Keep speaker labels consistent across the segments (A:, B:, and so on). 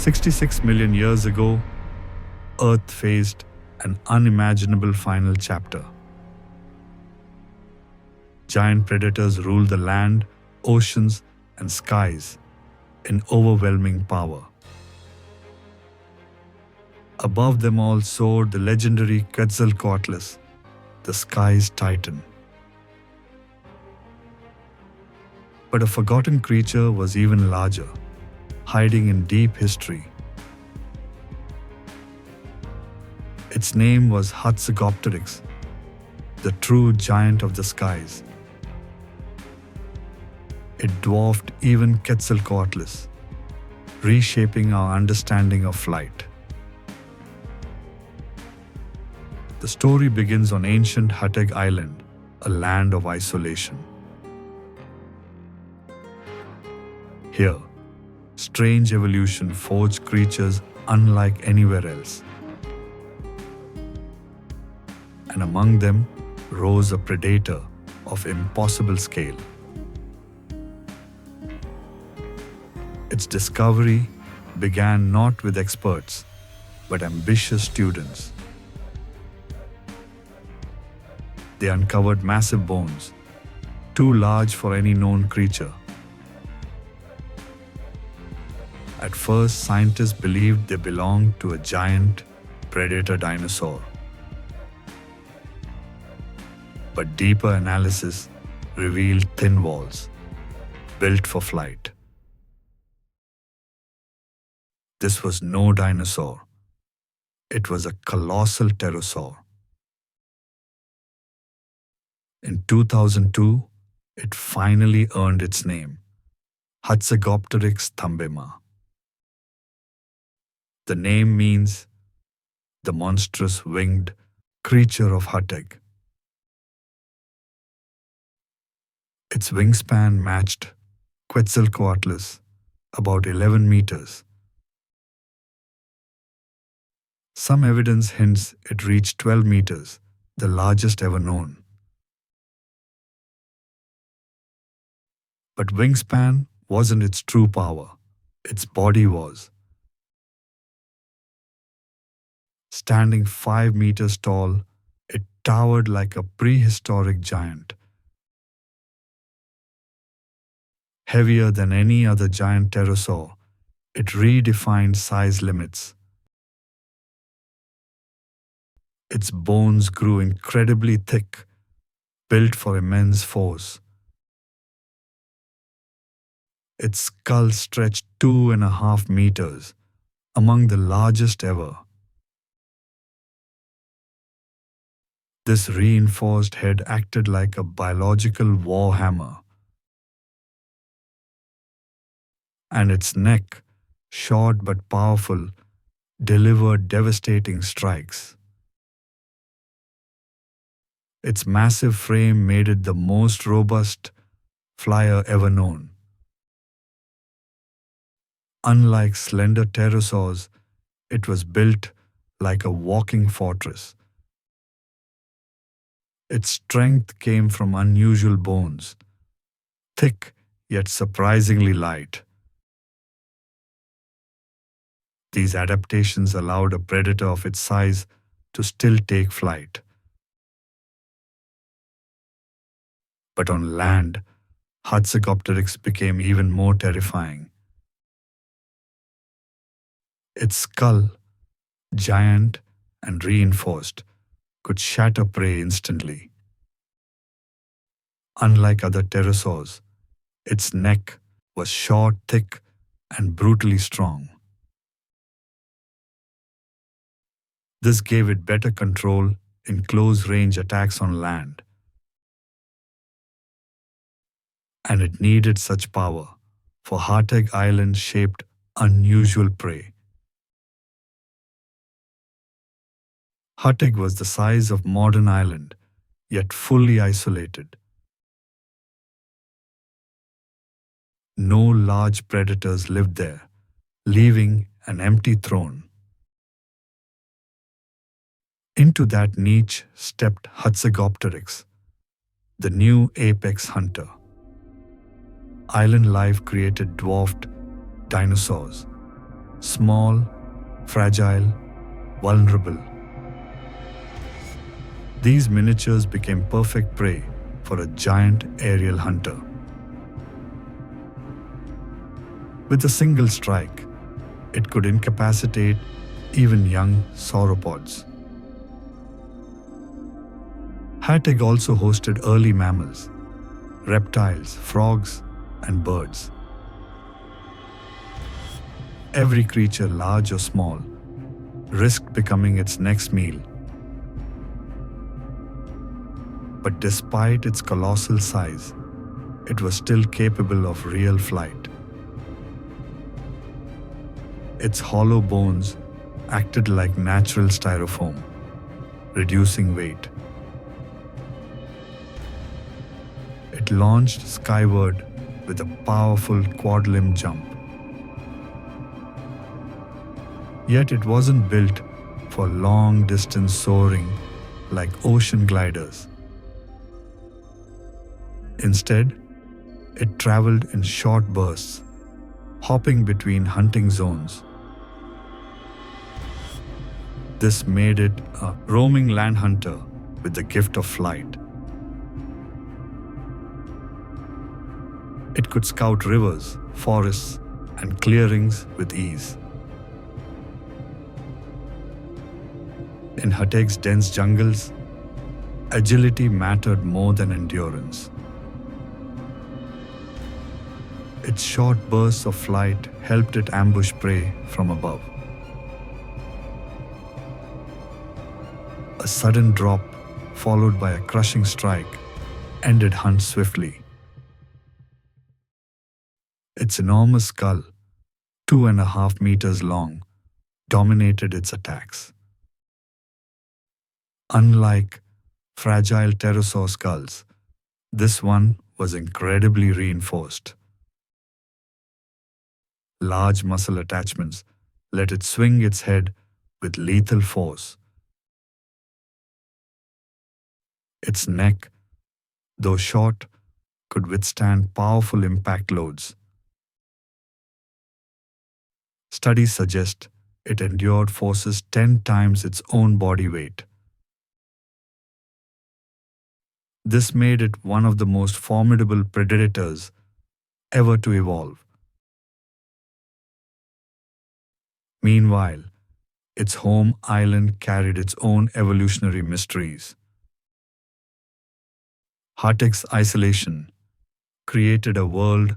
A: 66 million years ago, Earth faced an unimaginable final chapter. Giant predators ruled the land, oceans, and skies in overwhelming power. Above them all soared the legendary Quetzalcoatlus, the sky's titan. But a forgotten creature was even larger, hiding in deep history. Its name was Hatzegopteryx, the true giant of the skies. It dwarfed even Quetzalcoatlus, reshaping our understanding of flight. The story begins on ancient Hateg Island, a land of isolation. Here, strange evolution forged creatures unlike anywhere else. And among them rose a predator of impossible scale. Its discovery began not with experts, but ambitious students. They uncovered massive bones, too large for any known creature. At first, scientists believed they belonged to a giant predator dinosaur. But deeper analysis revealed thin walls, built for flight. This was no dinosaur. It was a colossal pterosaur. In 2002, it finally earned its name, Hatzegopteryx thambema. The name means the monstrous winged creature of Hateg. Its wingspan matched Quetzalcoatlus, about 11 meters. Some evidence hints it reached 12 meters, the largest ever known. But wingspan wasn't its true power, its body was. Standing 5 meters tall, it towered like a prehistoric giant. Heavier than any other giant pterosaur, it redefined size limits. Its bones grew incredibly thick, built for immense force. Its skull stretched 2.5 meters, among the largest ever. This reinforced head acted like a biological war hammer. And its neck, short but powerful, delivered devastating strikes. Its massive frame made it the most robust flyer ever known. Unlike slender pterosaurs, it was built like a walking fortress. Its strength came from unusual bones, thick yet surprisingly light. These adaptations allowed a predator of its size to still take flight. But on land, Hatzegopteryx became even more terrifying. Its skull, giant and reinforced, could shatter prey instantly. Unlike other pterosaurs, its neck was short, thick, and brutally strong. This gave it better control in close-range attacks on land. And it needed such power, for Hateg Island shaped unusual prey. Hateg was the size of modern island, yet fully isolated. No large predators lived there, leaving an empty throne. Into that niche stepped Hatzegopteryx, the new apex hunter. Island life created dwarfed dinosaurs, small, fragile, vulnerable. These miniatures became perfect prey for a giant aerial hunter. With a single strike, it could incapacitate even young sauropods. Hateg also hosted early mammals, reptiles, frogs, and birds. Every creature, large or small, risked becoming its next meal. But despite its colossal size, it was still capable of real flight. Its hollow bones acted like natural styrofoam, reducing weight. It launched skyward with a powerful quad-limb jump. Yet it wasn't built for long-distance soaring like ocean gliders. Instead, it traveled in short bursts, hopping between hunting zones. This made it a roaming land hunter with the gift of flight. It could scout rivers, forests, and clearings with ease. In Hateg's dense jungles, agility mattered more than endurance. Its short bursts of flight helped it ambush prey from above. A sudden drop, followed by a crushing strike, ended hunts swiftly. Its enormous skull, 2.5 meters long, dominated its attacks. Unlike fragile pterosaur skulls, this one was incredibly reinforced. Large muscle attachments let it swing its head with lethal force. Its neck, though short, could withstand powerful impact loads. Studies suggest it endured forces 10 times its own body weight. This made it one of the most formidable predators ever to evolve. Meanwhile, its home island carried its own evolutionary mysteries. Hateg's isolation created a world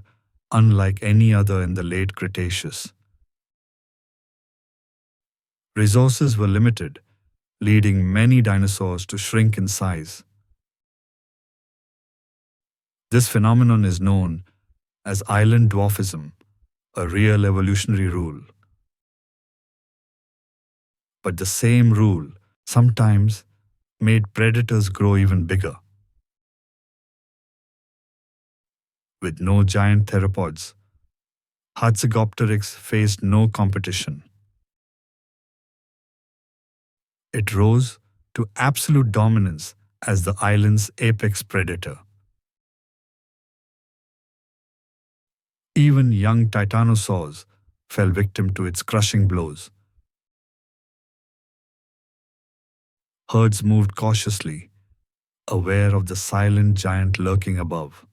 A: unlike any other in the Late Cretaceous. Resources were limited, leading many dinosaurs to shrink in size. This phenomenon is known as island dwarfism, a real evolutionary rule. But the same rule sometimes made predators grow even bigger. With no giant theropods, Hatzegopteryx faced no competition. It rose to absolute dominance as the island's apex predator. Even young titanosaurs fell victim to its crushing blows. Herds moved cautiously, aware of the silent giant lurking above.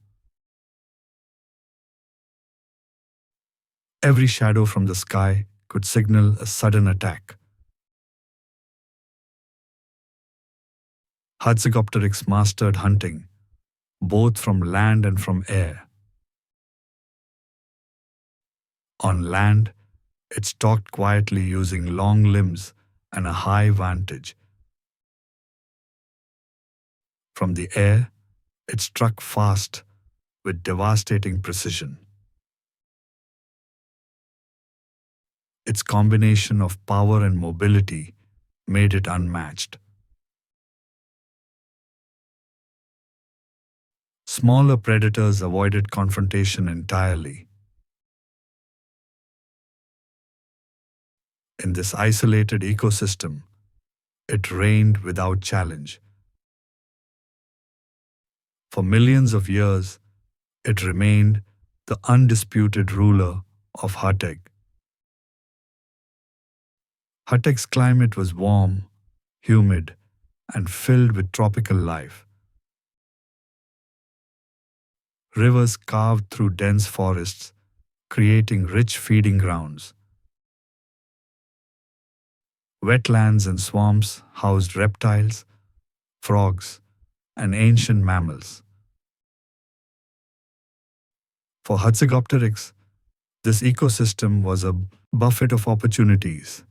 A: Every shadow from the sky could signal a sudden attack. Hatzegopteryx mastered hunting, both from land and from air. On land, it stalked quietly using long limbs and a high vantage. From the air, it struck fast with devastating precision. Its combination of power and mobility made it unmatched. Smaller predators avoided confrontation entirely. In this isolated ecosystem, it reigned without challenge. For millions of years, it remained the undisputed ruler of Hateg. Hateg's climate was warm, humid, and filled with tropical life. Rivers carved through dense forests, creating rich feeding grounds. Wetlands and swamps housed reptiles, frogs, and ancient mammals. For Hatzegopteryx, this ecosystem was a buffet of opportunities.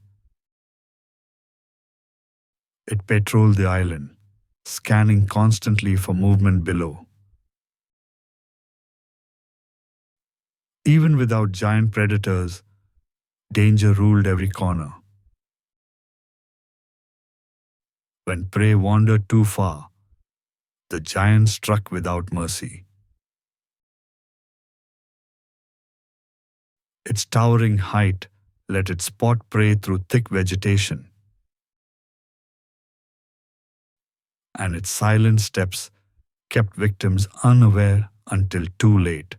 A: It patrolled the island, scanning constantly for movement below. Even without giant predators, danger ruled every corner. When prey wandered too far, the giant struck without mercy. Its towering height let it spot prey through thick vegetation, and its silent steps kept victims unaware until too late.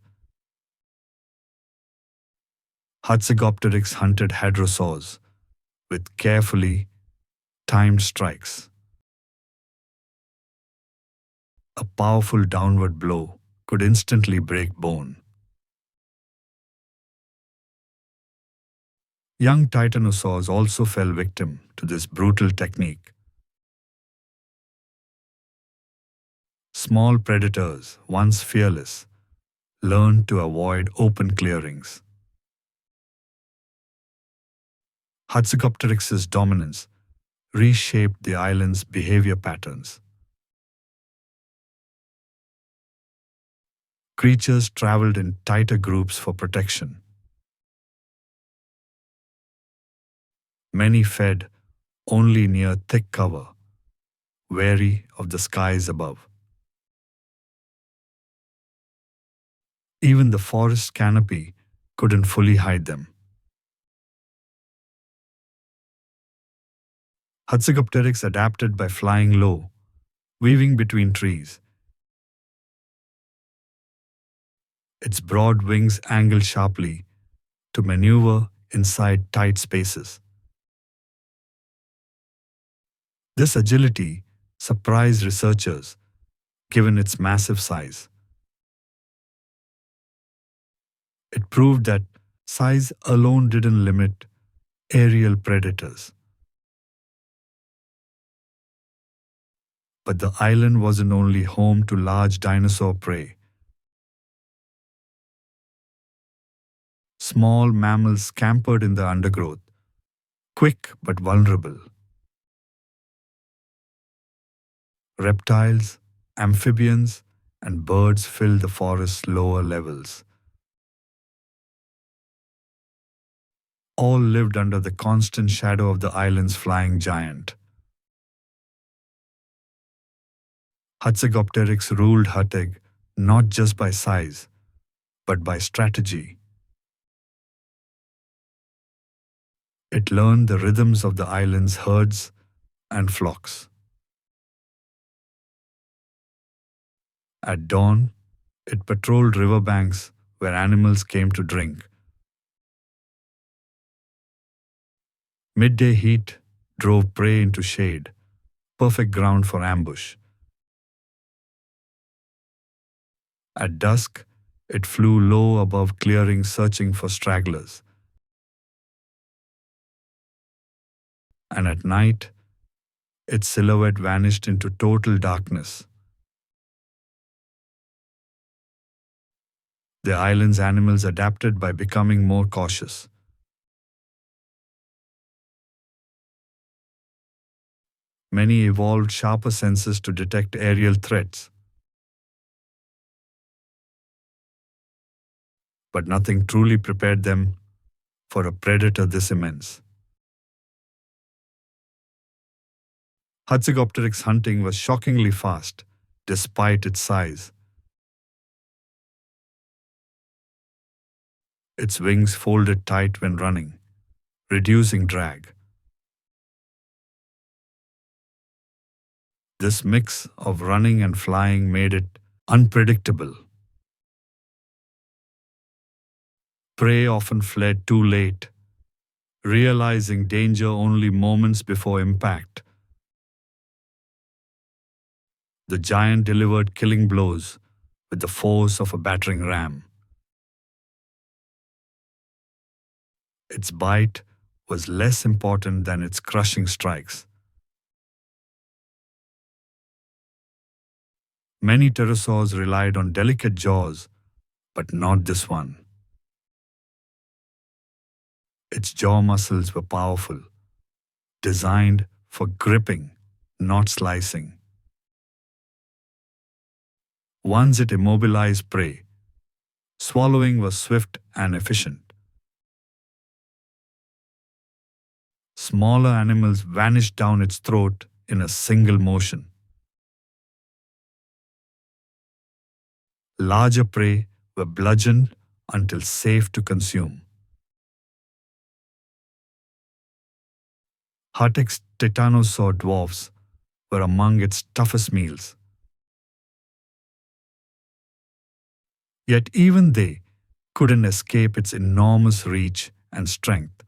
A: Hatzegopteryx hunted hadrosaurs with carefully timed strikes. A powerful downward blow could instantly break bone. Young titanosaurs also fell victim to this brutal technique. Small predators, once fearless, learned to avoid open clearings. Hatzegopteryx's dominance reshaped the island's behavior patterns. Creatures traveled in tighter groups for protection. Many fed only near thick cover, wary of the skies above. Even the forest canopy couldn't fully hide them. Hatzegopteryx adapted by flying low, weaving between trees. Its broad wings angled sharply to maneuver inside tight spaces. This agility surprised researchers, given its massive size. It proved that size alone didn't limit aerial predators. But the island wasn't only home to large dinosaur prey. Small mammals scampered in the undergrowth, quick but vulnerable. Reptiles, amphibians, and birds filled the forest's lower levels. All lived under the constant shadow of the island's flying giant. Hatzegopteryx ruled Hateg not just by size, but by strategy. It learned the rhythms of the island's herds and flocks. At dawn, it patrolled riverbanks where animals came to drink. Midday heat drove prey into shade, perfect ground for ambush. At dusk, it flew low above clearings searching for stragglers. And at night, its silhouette vanished into total darkness. The island's animals adapted by becoming more cautious. Many evolved sharper senses to detect aerial threats. But nothing truly prepared them for a predator this immense. Hatzegopteryx hunting was shockingly fast, despite its size. Its wings folded tight when running, reducing drag. This mix of running and flying made it unpredictable. Prey often fled too late, realizing danger only moments before impact. The giant delivered killing blows with the force of a battering ram. Its bite was less important than its crushing strikes. Many pterosaurs relied on delicate jaws, but not this one. Its jaw muscles were powerful, designed for gripping, not slicing. Once it immobilized prey, swallowing was swift and efficient. Smaller animals vanished down its throat in a single motion. Larger prey were bludgeoned until safe to consume. Hateg's titanosaur dwarfs were among its toughest meals. Yet even they couldn't escape its enormous reach and strength.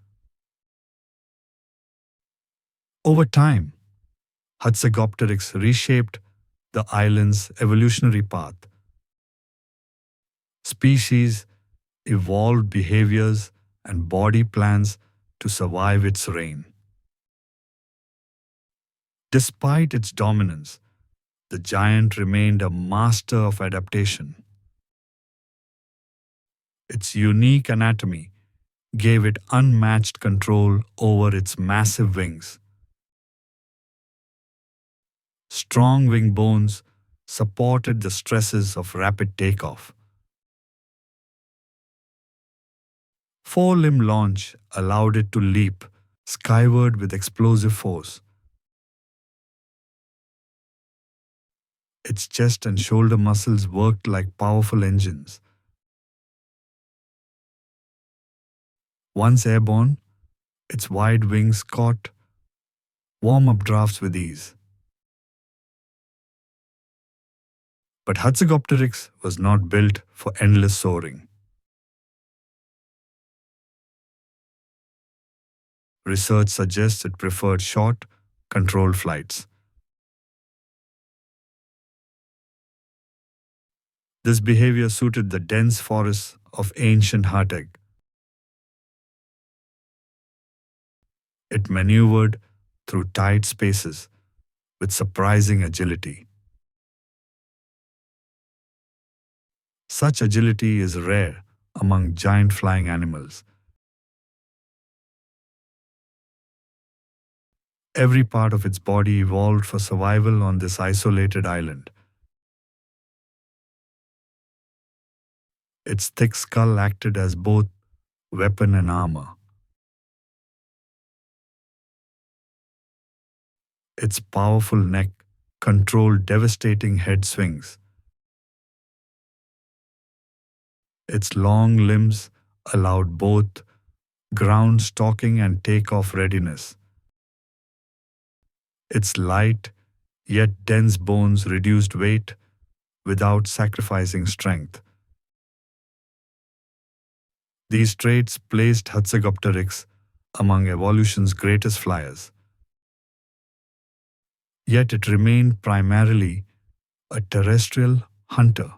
A: Over time, Hatzegopteryx reshaped the island's evolutionary path. Species evolved behaviors and body plans to survive its reign. Despite its dominance, the giant remained a master of adaptation. Its unique anatomy gave it unmatched control over its massive wings. Strong wing bones supported the stresses of rapid takeoff. Four-limb launch allowed it to leap skyward with explosive force. Its chest and shoulder muscles worked like powerful engines. Once airborne, its wide wings caught warm-up drafts with ease. But Hatzegopteryx was not built for endless soaring. Research suggests it preferred short, controlled flights. This behavior suited the dense forests of ancient Hateg. It maneuvered through tight spaces with surprising agility. Such agility is rare among giant flying animals. Every part of its body evolved for survival on this isolated island. Its thick skull acted as both weapon and armor. Its powerful neck controlled devastating head swings. Its long limbs allowed both ground stalking and takeoff readiness. Its light yet dense bones reduced weight without sacrificing strength. These traits placed Hatzegopteryx among evolution's greatest flyers. Yet it remained primarily a terrestrial hunter,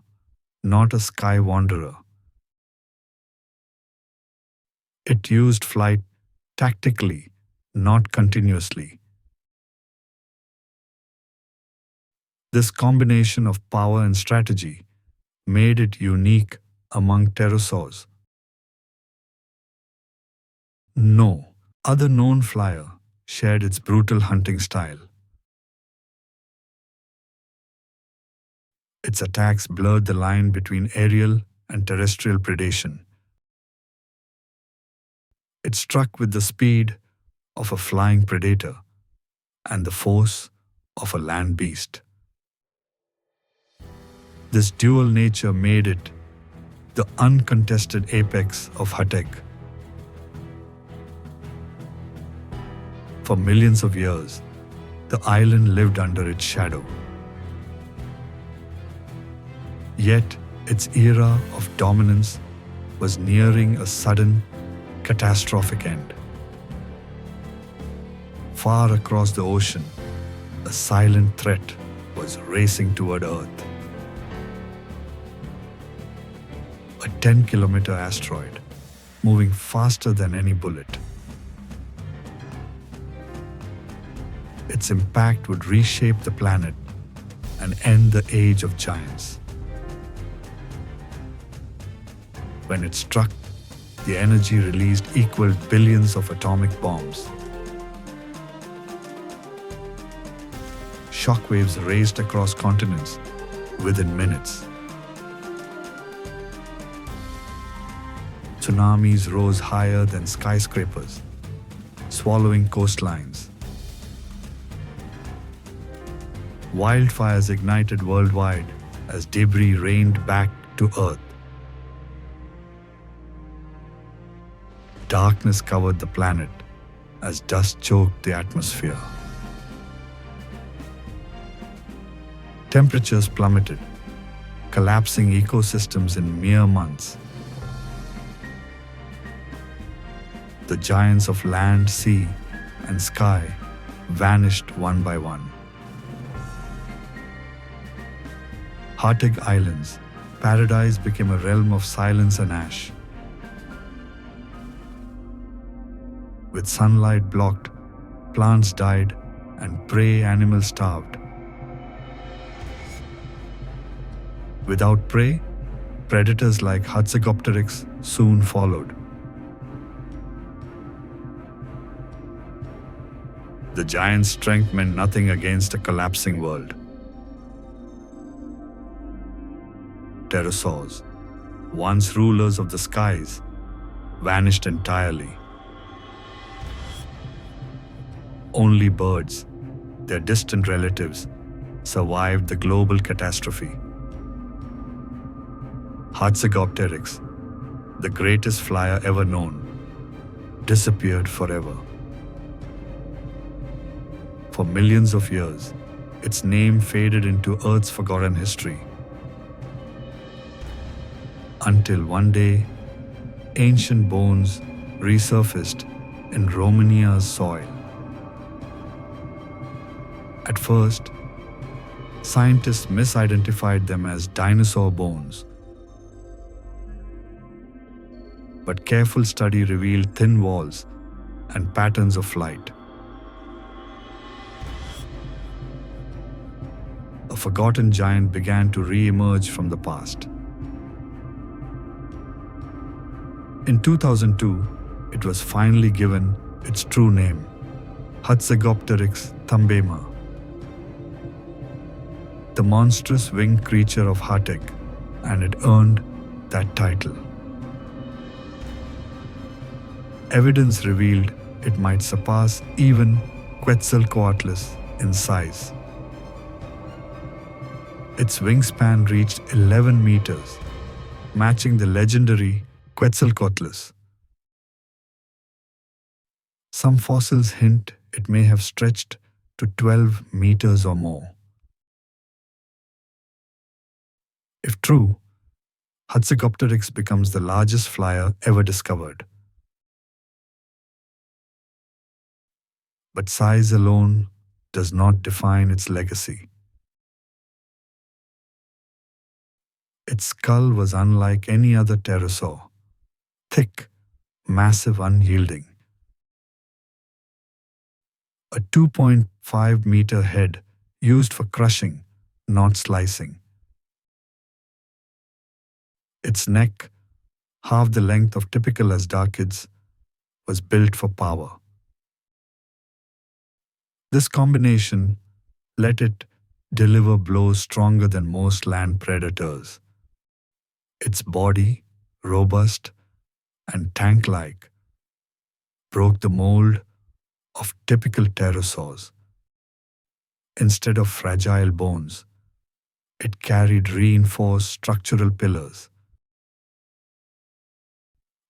A: not a sky wanderer. It used flight tactically, not continuously. This combination of power and strategy made it unique among pterosaurs. No other known flyer shared its brutal hunting style. Its attacks blurred the line between aerial and terrestrial predation. It struck with the speed of a flying predator and the force of a land beast. This dual nature made it the uncontested apex of Hateg. For millions of years, the island lived under its shadow. Yet, its era of dominance was nearing a sudden, catastrophic end. Far across the ocean, a silent threat was racing toward Earth. A 10-kilometer asteroid, moving faster than any bullet. Its impact would reshape the planet and end the age of giants. When it struck, the energy released equaled billions of atomic bombs. Shockwaves raced across continents within minutes. Tsunamis rose higher than skyscrapers, swallowing coastlines. Wildfires ignited worldwide as debris rained back to Earth. Darkness covered the planet as dust choked the atmosphere. Temperatures plummeted, collapsing ecosystems in mere months. The giants of land, sea, and sky vanished one by one. Hateg Islands, paradise, became a realm of silence and ash. With sunlight blocked, plants died and prey animals starved. Without prey, predators like Hatzegopteryx soon followed. The giant's strength meant nothing against a collapsing world. Pterosaurs, once rulers of the skies, vanished entirely. Only birds, their distant relatives, survived the global catastrophe. Hatzegopteryx, the greatest flyer ever known, disappeared forever. For millions of years, its name faded into Earth's forgotten history. Until one day, ancient bones resurfaced in Romania's soil. At first, scientists misidentified them as dinosaur bones. But careful study revealed thin walls and patterns of flight. A forgotten giant began to re-emerge from the past. In 2002, it was finally given its true name, Hatzegopteryx thambema, the monstrous winged creature of Hateg, and it earned that title. Evidence revealed it might surpass even Quetzalcoatlus in size. Its wingspan reached 11 meters, matching the legendary Quetzalcoatlus. Some fossils hint it may have stretched to 12 meters or more. If true, Hatzegopteryx becomes the largest flyer ever discovered. But size alone does not define its legacy. Its skull was unlike any other pterosaur, thick, massive, unyielding. A 2.5-meter head used for crushing, not slicing. Its neck, half the length of typical asdarchids, was built for power. This combination let it deliver blows stronger than most land predators. Its body, robust and tank-like, broke the mold of typical pterosaurs. Instead of fragile bones, it carried reinforced structural pillars.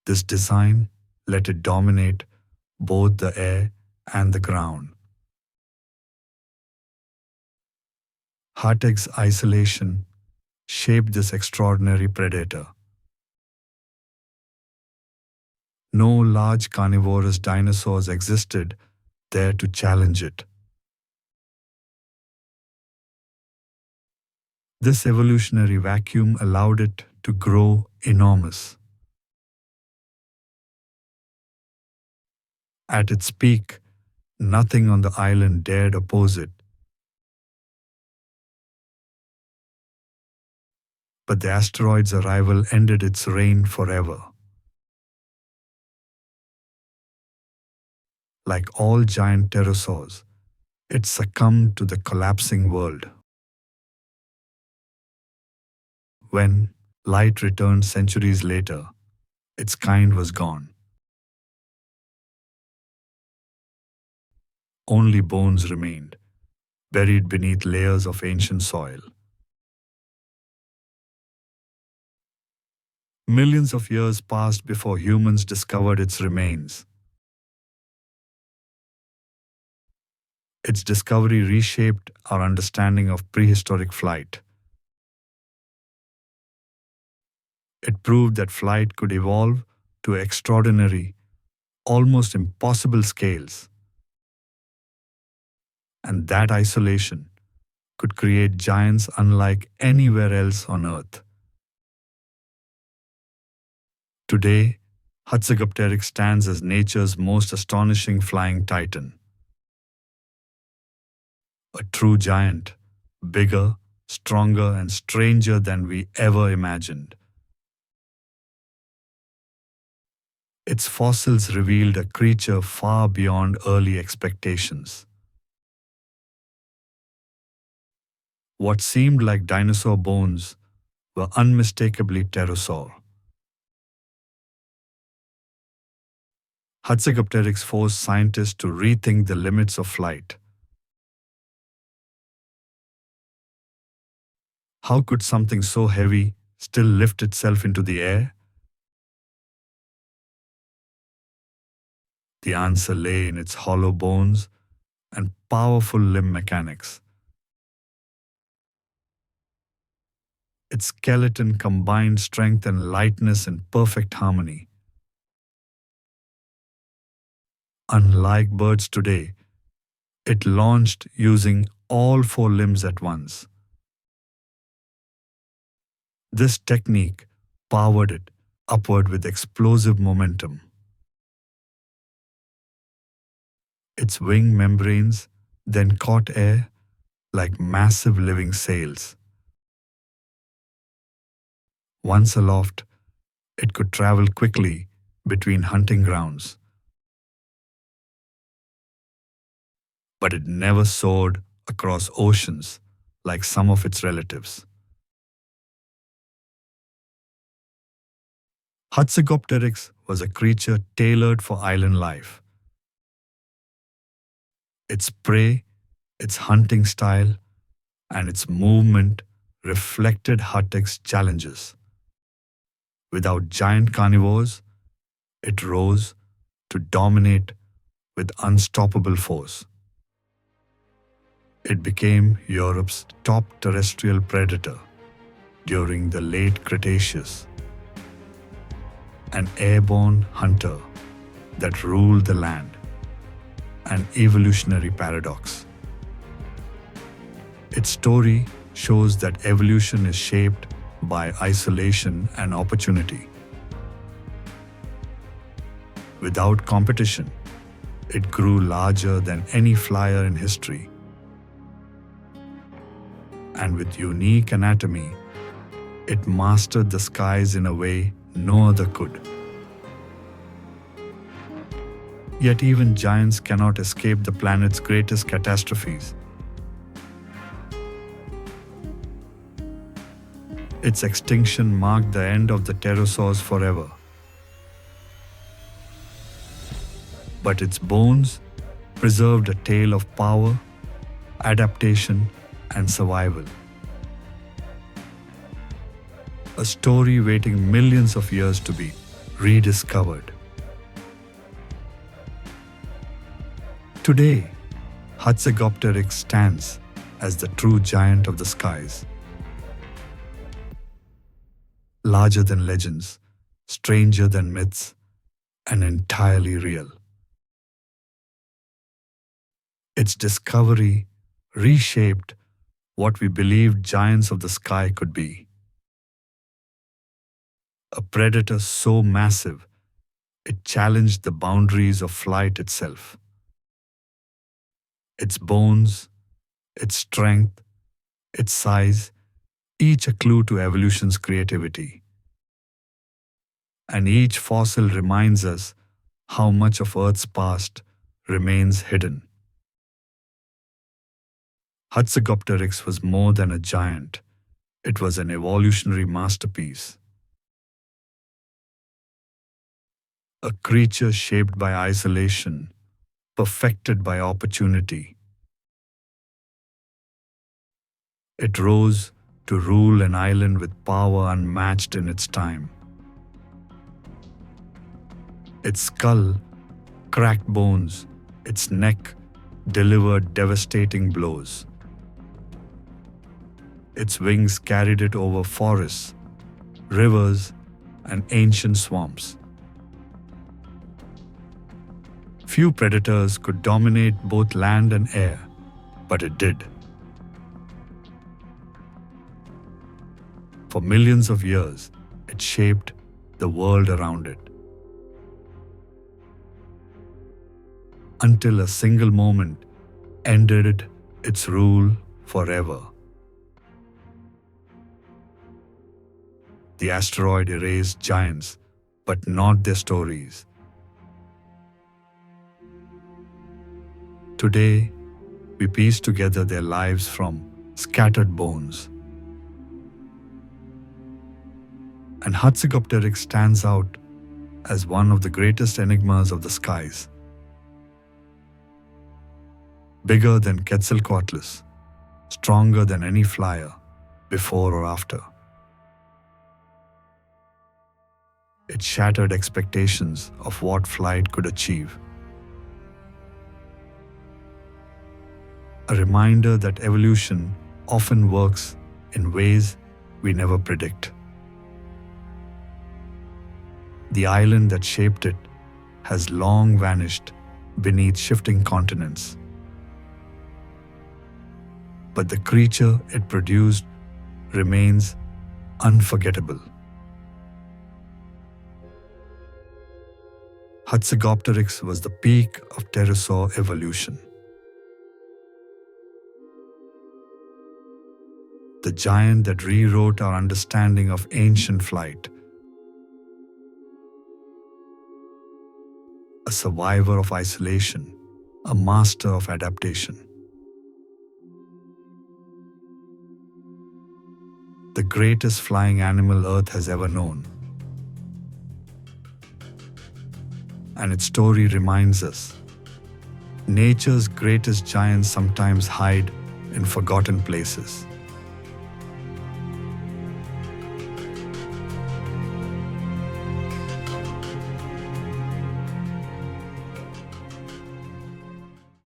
A: This design let it dominate both the air and the ground. Hateg's isolation shaped this extraordinary predator. No large carnivorous dinosaurs existed there to challenge it. This evolutionary vacuum allowed it to grow enormous. At its peak, nothing on the island dared oppose it. But the asteroid's arrival ended its reign forever. Like all giant pterosaurs, it succumbed to the collapsing world. When light returned centuries later, its kind was gone. Only bones remained, buried beneath layers of ancient soil. Millions of years passed before humans discovered its remains. Its discovery reshaped our understanding of prehistoric flight. It proved that flight could evolve to extraordinary, almost impossible scales, and that isolation could create giants unlike anywhere else on Earth. Today, Hatzegopteryx stands as nature's most astonishing flying titan. A true giant, bigger, stronger, and stranger than we ever imagined. Its fossils revealed a creature far beyond early expectations. What seemed like dinosaur bones were unmistakably pterosaur. Hatzegopteryx forced scientists to rethink the limits of flight. How could something so heavy still lift itself into the air? The answer lay in its hollow bones and powerful limb mechanics. Its skeleton combined strength and lightness in perfect harmony. Unlike birds today, it launched using all four limbs at once. This technique powered it upward with explosive momentum. Its wing membranes then caught air like massive living sails. Once aloft, it could travel quickly between hunting grounds. But it never soared across oceans like some of its relatives. Hatzegopteryx was a creature tailored for island life. Its prey, its hunting style, and its movement reflected Hateg's challenges. Without giant carnivores, it rose to dominate with unstoppable force. It became Europe's top terrestrial predator during the Late Cretaceous, an airborne hunter that ruled the land, an evolutionary paradox. Its story shows that evolution is shaped by isolation and opportunity. Without competition, it grew larger than any flyer in history. And with unique anatomy, it mastered the skies in a way no other could. Yet even giants cannot escape the planet's greatest catastrophes. Its extinction marked the end of the pterosaurs forever. But its bones preserved a tale of power, adaptation, and survival. A story waiting millions of years to be rediscovered. Today, Hatzegopteryx stands as the true giant of the skies. Larger than legends, stranger than myths, and entirely real. Its discovery reshaped what we believed giants of the sky could be. A predator so massive, it challenged the boundaries of flight itself. Its bones, its strength, its size, each a clue to evolution's creativity. And each fossil reminds us how much of Earth's past remains hidden. Hatzegopteryx was more than a giant. It was an evolutionary masterpiece. A creature shaped by isolation, perfected by opportunity. It rose to rule an island with power unmatched in its time. Its skull cracked bones, its neck delivered devastating blows. Its wings carried it over forests, rivers, and ancient swamps. Few predators could dominate both land and air, but it did. For millions of years, it shaped the world around it. Until a single moment ended its rule forever. The asteroid erased giants, but not their stories. Today, we piece together their lives from scattered bones. And Hatzegopteryx stands out as one of the greatest enigmas of the skies. Bigger than Quetzalcoatlus, stronger than any flyer, before or after. It shattered expectations of what flight could achieve. A reminder that evolution often works in ways we never predict. The island that shaped it has long vanished beneath shifting continents. But the creature it produced remains unforgettable. Hatzegopteryx was the peak of pterosaur evolution. The giant that rewrote our understanding of ancient flight. A survivor of isolation, a master of adaptation. The greatest flying animal Earth has ever known. And its story reminds us, nature's greatest giants sometimes hide in forgotten places.